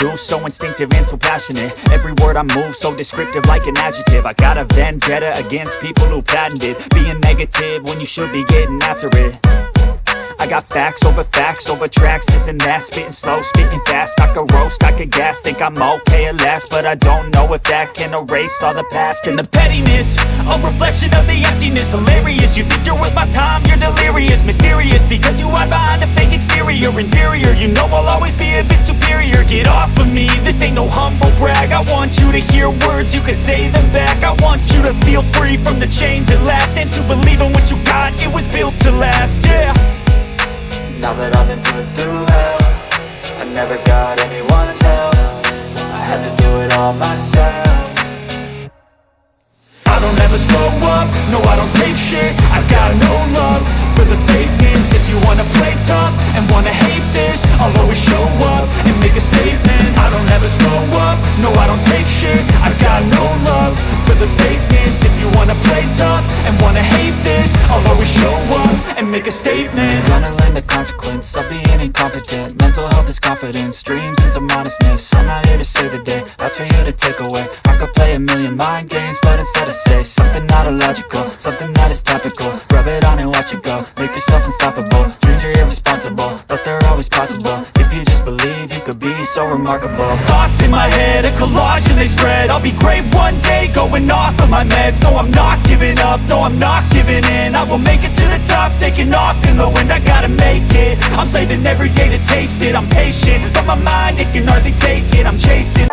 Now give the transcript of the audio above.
do, so instinctive and so passionate. Every word I move, so descriptive like an adjective. I got a vendetta against people who patented being negative when you should be getting after it. I got facts over tracks, this and that. Spitting slow, spitting fast, I could roast, I could gas. Think I'm okay at last, but I don't know if that can erase all the past. And the pettiness, a reflection of the emptiness. Hilarious, you think you're worth my time, you're delirious. Mysterious, because you hide behind a fake exterior. Inferior, you know I'll always be a bit superior. Get off of me, this ain't no humble brag. I want you to hear words, you can say them back. I want you to feel free from the chains at last, and to believe in what you got, it was built to last, yeah. Now that I've been put through hell, I never got anyone's help. I had to do it all myself. I don't ever slow up, no I don't take shit. I got no love for the fakeness. If you wanna play tough and wanna hate this, I'll always show up and make a statement. I don't ever slow up, no I don't take shit. I got no love for the fakeness. If you wanna play tough and wanna hate this, I'll always show up and make a statement. Gonna learn the consequence of being incompetent. Mental health is confidence, dreams and some honestness. I'm not here to save the day, that's for you to take away. I could play a million mind games, but instead I say something not illogical, something that is topical. Rub it on and watch it go, make yourself unstoppable. Dreams are irresponsible, but they're always possible. If you just believe, you could be so remarkable. Thoughts in my head, a collage and they spread. I'll be great one day, going off of my meds. No, I'm not giving up, no, I'm not giving in. I will make it to the top, taking off in the wind. I gotta make it, I'm saving every day to taste it. I'm patient, but my mind, it can hardly take it. I'm chasing